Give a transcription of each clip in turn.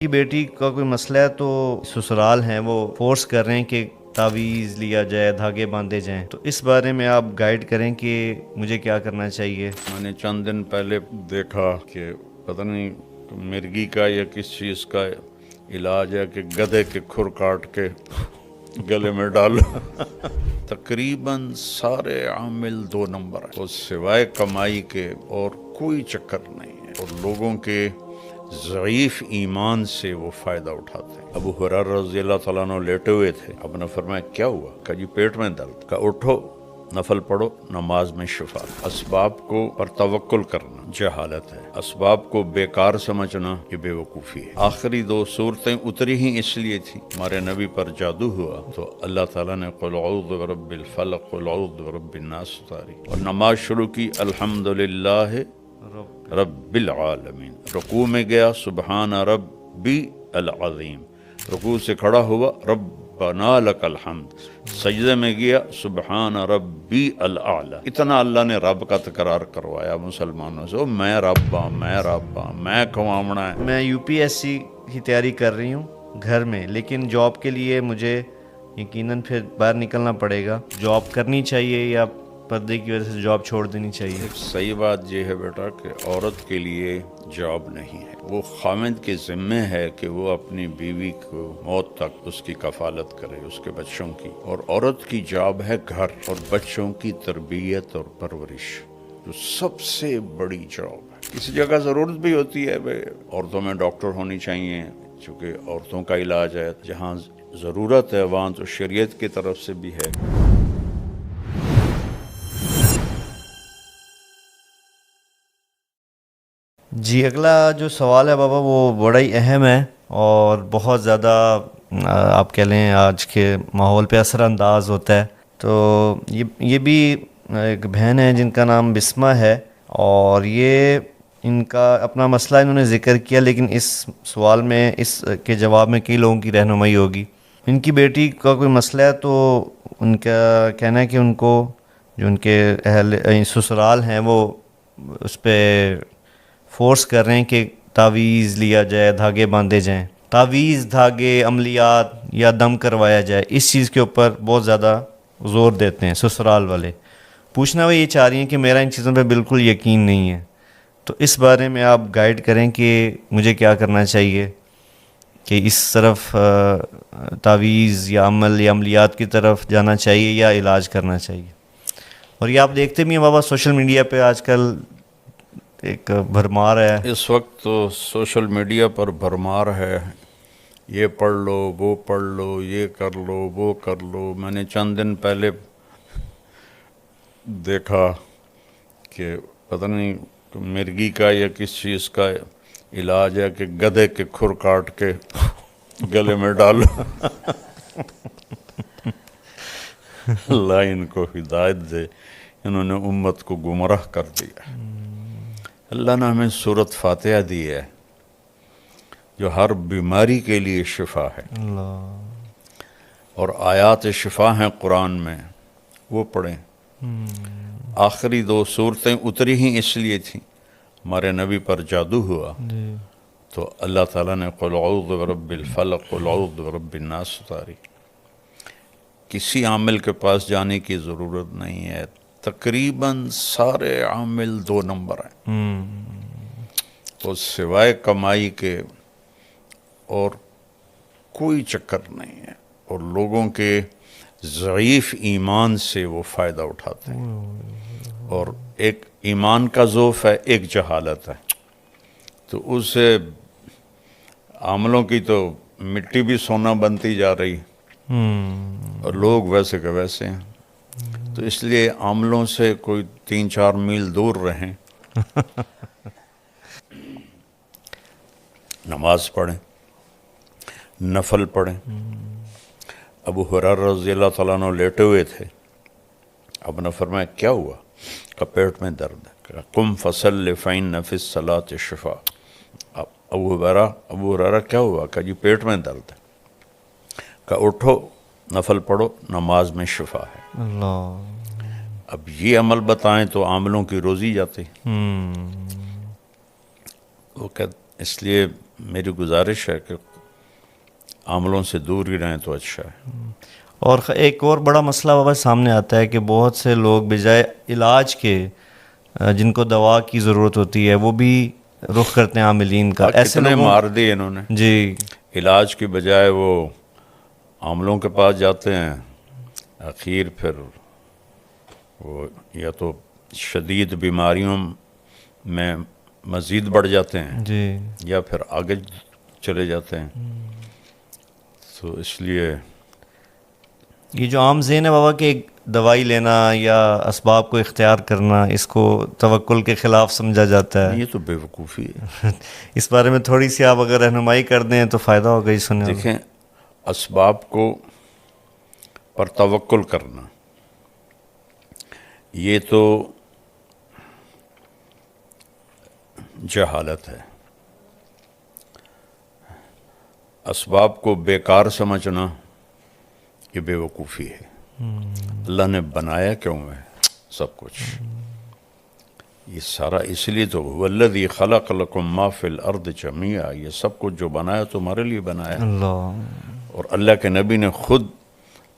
کی بیٹی کا کوئی مسئلہ ہے تو سسرال ہیں وہ فورس کر رہے ہیں کہ تعویذ لیا جائے، دھاگے باندھے جائیں، تو اس بارے میں آپ گائیڈ کریں کہ مجھے کیا کرنا چاہیے۔ میں نے چند دن پہلے دیکھا کہ پتہ نہیں مرگی کا یا کس چیز کا علاج ہے کہ گدھے کے کھر کاٹ کے گلے میں ڈالو۔ تقریباً سارے عامل 2 نمبر ہیں، اور سوائے کمائی کے اور کوئی چکر نہیں ہے، اور لوگوں کے ضعیف ایمان سے وہ فائدہ اٹھاتے ہیں۔ ابو ہریرہ رضی اللہ تعالیٰ عنہ لیٹے ہوئے تھے، آپ نے فرمایا کیا ہوا؟ کہا جی پیٹ میں درد۔ کہا اٹھو نفل پڑھو، نماز میں شفا۔ اسباب کو پر توکل کرنا جہالت ہے، اسباب کو بیکار سمجھنا یہ بے وقوفی ہے۔ آخری 2 صورتیں اتری ہی اس لیے تھی، ہمارے نبی پر جادو ہوا تو اللہ تعالیٰ نے قل اعوذ برب الفلق قل اعوذ برب الناس اتاری، اور نماز شروع کی الحمدللہ رب العالمین۔ رکوع میں گیا سبحان ربی العظیم، رکوع سے کھڑا ہوا ربنا لک الحمد، سجدے میں گیا سبحان ربی الاعلی۔ اتنا اللہ نے رب کا تکرار کروایا مسلمانوں سے، میں رب ہاں، میں رب ہاں، میں کھوامنا ہے۔ میں UPSC کی تیاری کر رہی ہوں گھر میں، لیکن جاب کے لیے مجھے یقیناً پھر باہر نکلنا پڑے گا۔ جاب کرنی چاہیے یا پردے کی وجہ سے جاب چھوڑ دینی چاہیے؟ صحیح بات یہ ہے بیٹا کہ عورت کے لیے جاب نہیں ہے، وہ خاوند کے ذمے ہے کہ وہ اپنی بیوی کو موت تک اس کی کفالت کرے، اس کے بچوں کی، اور عورت کی جاب ہے گھر اور بچوں کی تربیت اور پرورش، جو سب سے بڑی جاب ہے۔ کسی جگہ ضرورت بھی ہوتی ہے، عورتوں میں ڈاکٹر ہونی چاہیے چونکہ عورتوں کا علاج ہے، جہاں ضرورت ہے وہاں تو شریعت کی طرف سے بھی ہے۔ جی اگلا جو سوال ہے بابا وہ بڑا ہی اہم ہے اور بہت زیادہ آپ کہہ لیں آج کے ماحول پہ اثر انداز ہوتا ہے۔ تو یہ بھی ایک بہن ہے جن کا نام بسمہ ہے، اور یہ ان کا اپنا مسئلہ انہوں نے ذکر کیا، لیکن اس سوال میں اس کے جواب میں کئی لوگوں کی رہنمائی ہوگی۔ ان کی بیٹی کا کوئی مسئلہ ہے تو ان کا کہنا ہے کہ ان کو جو ان کے اہل سسرال ہیں وہ اس پہ فورس کر رہے ہیں کہ تعویذ لیا جائے، دھاگے باندھے جائیں، تعویذ، دھاگے، عملیات یا دم کروایا جائے، اس چیز کے اوپر بہت زیادہ زور دیتے ہیں سسرال والے۔ پوچھنا وہ یہ چاہ رہی ہیں کہ میرا ان چیزوں پہ بالکل یقین نہیں ہے، تو اس بارے میں آپ گائیڈ کریں کہ مجھے کیا کرنا چاہیے، کہ اس طرف تعویذ یا عمل یا عملیات کی طرف جانا چاہیے یا علاج کرنا چاہیے۔ اور یہ آپ دیکھتے بھی ہیں بابا سوشل میڈیا پہ آج کل ایک بھرمار ہے۔ اس وقت تو سوشل میڈیا پر بھرمار ہے، یہ پڑھ لو وہ پڑھ لو، یہ کر لو وہ کر لو۔ میں نے چند دن پہلے دیکھا کہ پتہ نہیں مرگی کا یا کس چیز کا علاج ہے کہ گدھے کے کھر کاٹ کے گلے میں ڈالو۔ اللہ ان کو ہدایت دے، انہوں نے امت کو گمراہ کر دیا۔ اللہ نے ہمیں سورۃ فاتحہ دی ہے جو ہر بیماری کے لیے شفا ہے، اور آیات شفا ہیں قرآن میں، وہ پڑھیں۔ آخری 2 صورتیں اتری ہی اس لیے تھیں، ہمارے نبی پر جادو ہوا تو اللہ تعالیٰ نے قل اعوذ برب الفلق قل اعوذ برب الناس اتاری۔ کسی عامل کے پاس جانے کی ضرورت نہیں ہے، تقریباً سارے عامل 2 نمبر ہیں، اور سوائے کمائی کے اور کوئی چکر نہیں ہے، اور لوگوں کے ضعیف ایمان سے وہ فائدہ اٹھاتے ہیں، اور ایک ایمان کا ضعف ہے، ایک جہالت ہے، تو اس سے عاملوں کی تو مٹی بھی سونا بنتی جا رہی، اور لوگ ویسے کہ ویسے ہیں۔ تو اس لیے عاملوں سے کوئی 3-4 میل دور رہیں، نماز پڑھیں، نفل پڑھیں۔ ابو ہریرہ رضی اللہ تعالیٰ عنہ لیٹے ہوئے تھے، آپ نے فرمایا کیا ہوا؟ کہ پیٹ میں درد ہے۔ قم فصل فإن فی الصلاۃ شفاء۔ ابو ہریرہ کیا ہوا؟ کہ جی پیٹ میں درد ہے۔ کہ اٹھو نفل پڑھو، نماز میں شفا ہے۔ اب یہ عمل بتائیں تو عاملوں کی روزی جاتی۔ وہ کہ اس لیے میری گزارش ہے کہ عملوں سے دور ہی رہیں تو اچھا ہے. اور ایک اور بڑا مسئلہ بابا سامنے آتا ہے کہ بہت سے لوگ بجائے علاج کے جن کو دوا کی ضرورت ہوتی ہے وہ بھی رخ کرتے ہیں عاملین کا. ایسے کتنے لوگوں مار دیے انہوں نے. جی علاج کی بجائے وہ عاملوں کے پاس جاتے ہیں, اخیر پھر وہ یا تو شدید بیماریوں میں مزید بڑھ جاتے ہیں جی یا پھر آگے چلے جاتے ہیں. تو اس لیے یہ جو عام ذہن ہے بابا کہ دوائی لینا یا اسباب کو اختیار کرنا اس کو توکل کے خلاف سمجھا جاتا ہے. یہ تو بے وقوفی ہے. اس بارے میں تھوڑی سی آپ اگر رہنمائی کر دیں تو فائدہ ہوگا. یہ سننے دیکھیں, اسباب کو پر توکل کرنا یہ تو جہالت ہے. اسباب کو بیکار سمجھنا یہ بے وقوفی ہے. اللہ نے بنایا کیوں ہے سب کچھ؟ یہ سارا اس لیے تو والذی خلق لکم ما فی الارض جمیعا, یہ سب کچھ جو بنایا تمہارے لیے بنایا. اللہ اور اللہ کے نبی نے خود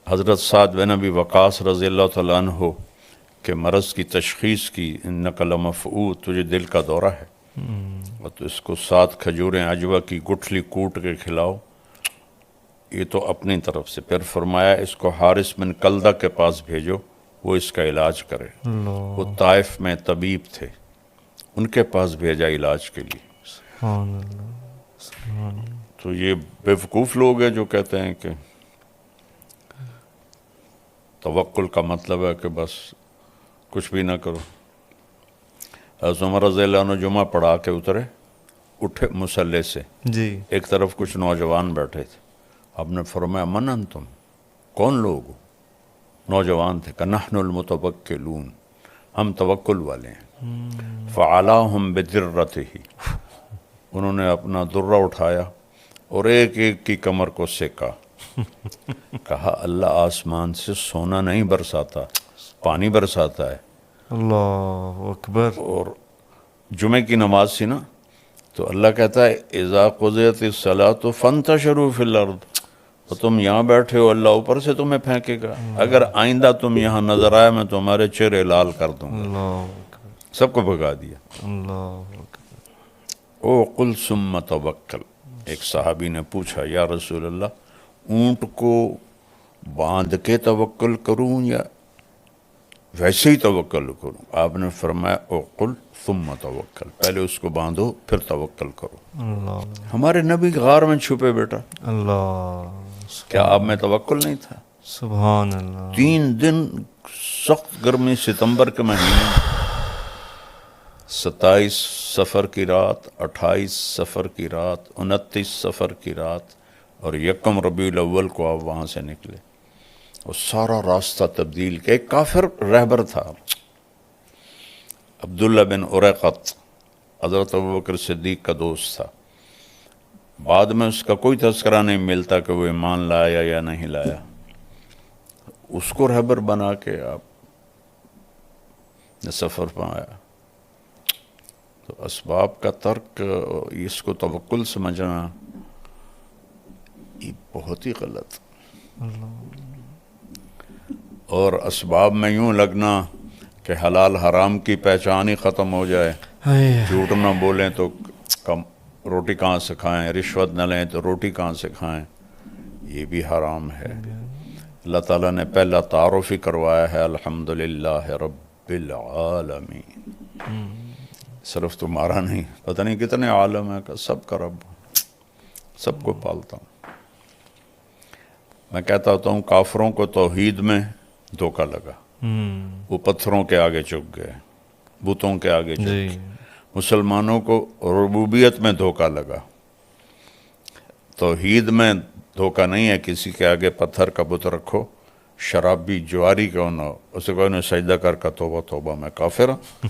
حضرت سعد بن ابی وقاص رضی اللہ تعالیٰ عنہ کے مرض کی تشخیص کی, انک لمفعود, تجھے دل کا دورہ ہے, اور تو اس کو 7 کھجوریں عجوہ کی گٹھلی کوٹ کے کھلاؤ. یہ تو اپنی طرف سے. پھر فرمایا اس کو حارث بن کلدہ کے پاس بھیجو, وہ اس کا علاج کرے. وہ طائف میں طبیب تھے, ان کے پاس بھیجا علاج کے لیے. سبحان اللہ سبحان اللہ. تو یہ بیوقوف لوگ ہیں جو کہتے ہیں کہ توکل کا مطلب ہے کہ بس کچھ بھی نہ کرو. حضرت عمر رضی اللہ عنہ جمعہ پڑھا کے اترے, اٹھے مصلی سے, جی ایک طرف کچھ نوجوان بیٹھے تھے. آپ نے فرمایا من انتم, کون لوگ ہو؟ نوجوان تھے. کہ نحن المتوکلون, ہم توکل والے ہیں. فعلاہم بدرتہ, انہوں نے اپنا درہ اٹھایا اور ایک ایک کی کمر کو سیکا. کہا اللہ آسمان سے سونا نہیں برساتا, پانی برساتا ہے. اللہ اکبر. اور جمعے کی نماز تھی نا, تو اللہ کہتا ہے اذا قضیت الصلاۃ فانتشروا فی الارض, تو تم یہاں بیٹھے ہو, اللہ اوپر سے تمہیں پھینکے گا. اگر آئندہ تم یہاں نظر آئے میں تمہارے چہرے لال کر دوں گا. اللہ اکبر سب کو بھگا دیا. اللہ اکبر. او قل ثم توکل. ایک صحابی نے پوچھا یا رسول اللہ, اونٹ کو باندھ کے توکل کروں یا ویسے ہی توکل کروں؟ آپ نے فرمایا او قل ثم توکل, پہلے اس کو باندھو پھر توکل کرو. اللہ ہمارے نبی غار میں چھپے بیٹا, اللہ کیا آپ میں توکل نہیں تھا؟ سبحان اللہ. 3 دن سخت گرمی ستمبر کے مہینے, 27 صفر کی رات, 28 صفر کی رات, 29 صفر کی رات, اور 1 ربیع الاول کو آپ وہاں سے نکلے. اور سارا راستہ تبدیل کیا. ایک کافر رہبر تھا, عبداللہ بن اریقط, حضرت ابوبکر صدیق کا دوست تھا. بعد میں اس کا کوئی تذکرہ نہیں ملتا کہ وہ ایمان لایا یا نہیں لایا. اس کو رہبر بنا کے آپ نے سفر پہ آیا. تو اسباب کا ترک, اس کو توکل سمجھنا یہ بہت ہی غلط. اور اسباب میں یوں لگنا کہ حلال حرام کی پہچان ہی ختم ہو جائے. جھوٹ نہ بولیں تو روٹی کہاں سے کھائیں, رشوت نہ لیں تو روٹی کہاں سے کھائیں, یہ بھی حرام ہے. اللہ تعالیٰ نے پہلا تعارف ہی کروایا ہے الحمدللہ رب العالمین. صرف تمہارا نہیں, پتہ نہیں کتنے عالم ہیں کہ سب کا رب, سب کو پالتا ہوں. میں کہتا ہوتا ہوں کافروں کو توحید میں دھوکہ لگا, وہ پتھروں کے آگے جھک گئے, بتوں کے آگے جھک گئے. مسلمانوں کو ربوبیت میں دھوکہ لگا, توحید میں دھوکہ نہیں ہے. کسی کے آگے پتھر کا بت رکھو, شرابی جواری کیوں نہ ہو, اسے کوئی نہ سجدہ کر کا توبہ توبہ میں کافر ہوں.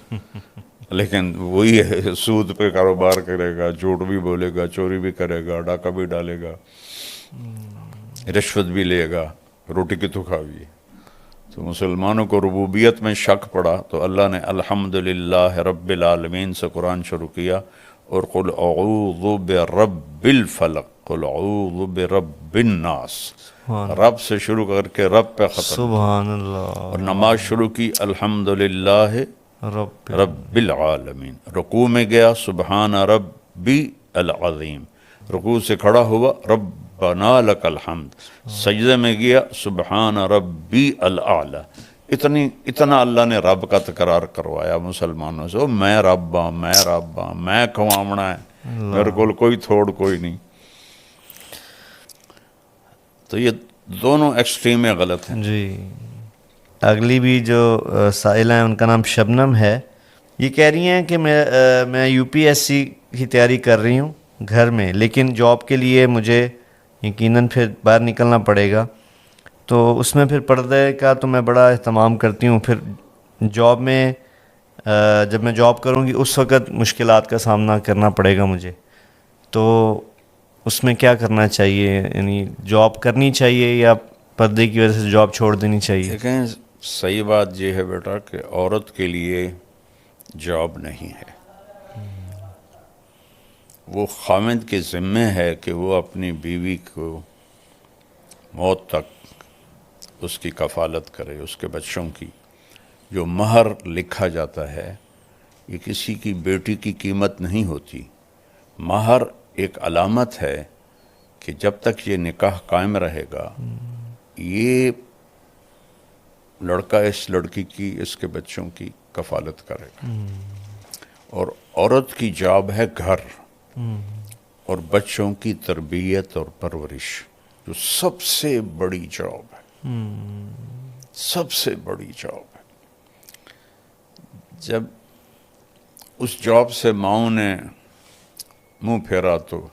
لیکن وہی ہے سود پہ کاروبار کرے گا, جھوٹ بھی بولے گا, چوری بھی کرے گا, ڈاکہ بھی ڈالے گا, رشوت بھی لے گا, روٹی کی تو کھاوی. تو مسلمانوں کو ربوبیت میں شک پڑا تو اللہ نے الحمدللہ رب العالمین سے قرآن شروع کیا, اور قل اعوذ برب الفلق، قل اعوذ برب الناس، رب سے شروع کر کے رب پہ ختم، سبحان اللہ، اور نماز شروع کی الحمدللہ رب رب العالمین، رکوع میں گیا سبحان ربی العظیم، رکوع سے کھڑا ہوا ربنا لک الحمد، سجدے میں گیا سبحان ربی الاعلی، اتنا اللہ نے رب کا تکرار کروایا مسلمانوں سے، میں رب ہاں، میں رب ہاں، میں کھوامنا ہے، میرے کول کوئی تھوڑ کوئی نہیں۔ تو یہ دونوں ایکسٹریم غلط ہیں۔ جی۔ اگلی بھی جو سائلہ ہیں ان کا نام شبنم ہے، یہ کہہ رہی ہیں کہ میں یو پی ایس سی کی تیاری کر رہی ہوں گھر میں، لیکن جاب کے لیے مجھے یقیناً پھر باہر نکلنا پڑے گا، تو اس میں پھر پردے کا تو میں بڑا اہتمام کرتی ہوں، پھر جاب میں جب میں جاب کروں گی اس وقت مشکلات کا سامنا کرنا پڑے گا مجھے، تو اس میں کیا کرنا چاہیے؟ یعنی جاب کرنی چاہیے یا پردے کی وجہ سے جاب چھوڑ دینی چاہیے؟ دیکھیں صحیح بات یہ ہے بیٹا کہ عورت کے لیے جاب نہیں ہے، وہ خاوند کے ذمے ہے کہ وہ اپنی بیوی کو موت تک اس کی کفالت کرے، اس کے بچوں کی۔ جو مہر لکھا جاتا ہے یہ کسی کی بیٹی کی قیمت نہیں ہوتی، مہر ایک علامت ہے کہ جب تک یہ نکاح قائم رہے گا یہ لڑکا اس لڑکی کی، اس کے بچوں کی کفالت کرے گا۔ اور عورت کی جاب ہے گھر اور بچوں کی تربیت اور پرورش، جو سب سے بڑی جاب ہے، سب سے بڑی جاب ہے۔ جب اس جاب سے ماؤں نے منہ پھیرا تو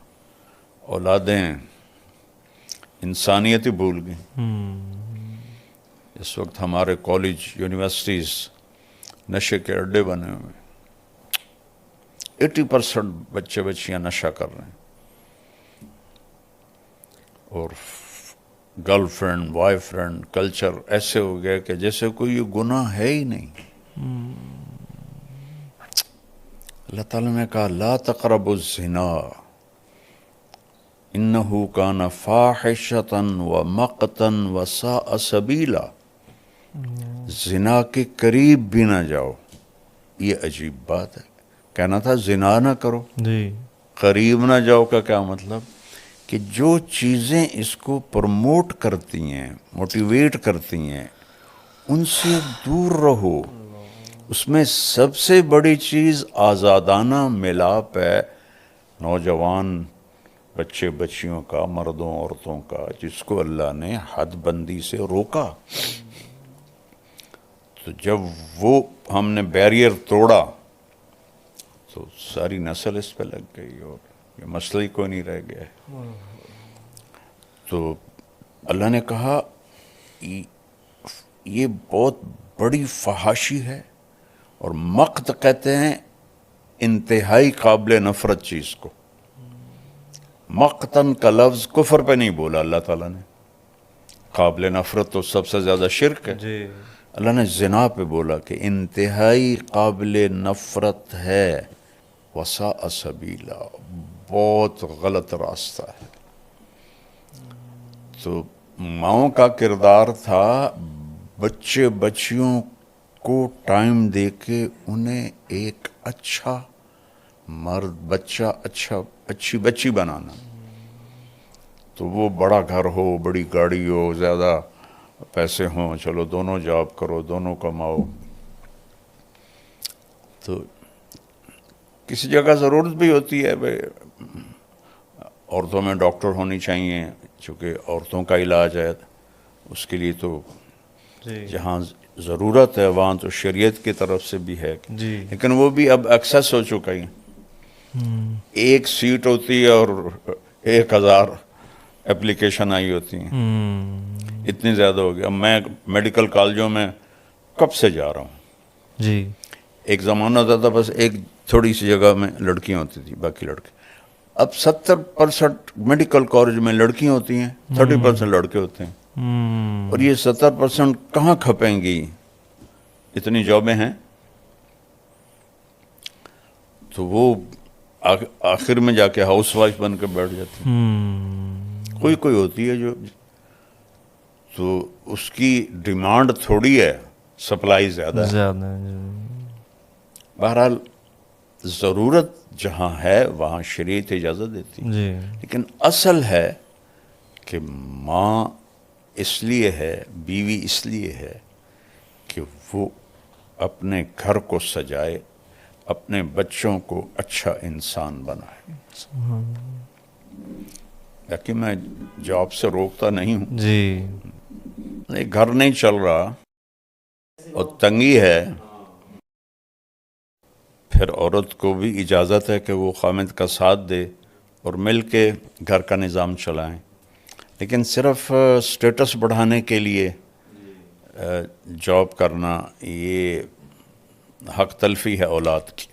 اولادیں انسانیت ہی بھول گئیں۔ اس وقت ہمارے کالج یونیورسٹیز نشے کے اڈے بنے ہوئے، 80% بچے بچیاں نشہ کر رہے ہیں، اور girl friend boy friend culture ایسے ہو گیا کہ جیسے کوئی یہ گناہ ہے ہی نہیں۔ اللہ تعالیٰ نے کہا لا تقربوا الزنا انہ کان فاحشۃ ومقتا وساء سبیلا، زنا کے قریب بھی نہ جاؤ۔ یہ عجیب بات ہے، کہنا تھا زنا نہ کرو، جی، قریب نہ جاؤ کا کیا مطلب؟ کہ جو چیزیں اس کو پروموٹ کرتی ہیں، موٹیویٹ کرتی ہیں، ان سے دور رہو۔ اس میں سب سے بڑی چیز آزادانہ ملاپ ہے نوجوان بچے بچیوں کا، مردوں عورتوں کا، جس کو اللہ نے حد بندی سے روکا۔ تو جب وہ ہم نے بیریئر توڑا تو ساری نسل اس پہ لگ گئی اور یہ مسئلہ ہی کوئی نہیں رہ گیا ہے۔ تو اللہ نے کہا یہ بہت بڑی فحاشی ہے، اور مقت کہتے ہیں انتہائی قابل نفرت چیز کو۔ مقتن کا لفظ کفر پہ نہیں بولا اللہ تعالیٰ نے، قابل نفرت تو سب سے زیادہ شرک ہے، جی، اللہ نے زنا پہ بولا کہ انتہائی قابل نفرت ہے، وساء سبیلا، بہت غلط راستہ ہے۔ تو ماؤں کا کردار تھا بچے بچیوں کو ٹائم دے کے انہیں ایک اچھا مرد بچہ، اچھی بچی بنانا۔ تو وہ بڑا گھر ہو، بڑی گاڑی ہو، زیادہ پیسے ہوں، چلو دونوں جاب کرو، دونوں کماؤ۔ تو کسی جگہ ضرورت بھی ہوتی ہے بھائی عورتوں میں ڈاکٹر ہونی چاہیے، چونکہ عورتوں کا علاج ہے، اس کے لیے تو جی، جہاں ضرورت ہے وہاں تو شریعت کی طرف سے بھی ہے، جی، لیکن وہ بھی اب ایکسیس ہو چکا ہے۔ ایک سیٹ ہوتی ہے اور 1000 اپلیکیشن آئی ہوتی ہیں، اتنی زیادہ ہو گیا۔ اب میں میڈیکل کالجوں میں کب سے جا رہا ہوں، جی، ایک زمانہ ہوتا تھا بس ایک تھوڑی سی جگہ میں لڑکیاں ہوتی تھی، باقی لڑکے۔ اب 70% میڈیکل کالج میں لڑکیاں ہوتی ہیں، 30% لڑکے ہوتے ہیں، اور یہ 70% کہاں کھپیں گی؟ اتنی جابیں ہیں۔ تو وہ آخر میں جا کے ہاؤس وائف بن کے بیٹھ جاتی ہیں. کوئی ہوتی ہے جو تو اس کی ڈیمانڈ تھوڑی ہے، سپلائی زیادہ ہے. زیادہ بہرحال ضرورت جہاں ہے وہاں شریعت اجازت دیتی ہے. جی لیکن اصل ہے کہ ماں اس لیے ہے، بیوی اس لیے ہے کہ وہ اپنے گھر کو سجائے، اپنے بچوں کو اچھا انسان بنائے. لیکن میں جاب سے روکتا نہیں ہوں، جی گھر نہیں چل رہا اور تنگی ہے، پھر عورت کو بھی اجازت ہے کہ وہ خامد کا ساتھ دے اور مل کے گھر کا نظام چلائیں. لیکن صرف سٹیٹس بڑھانے کے لیے جاب کرنا یہ حق تلفی ہے اولاد کی.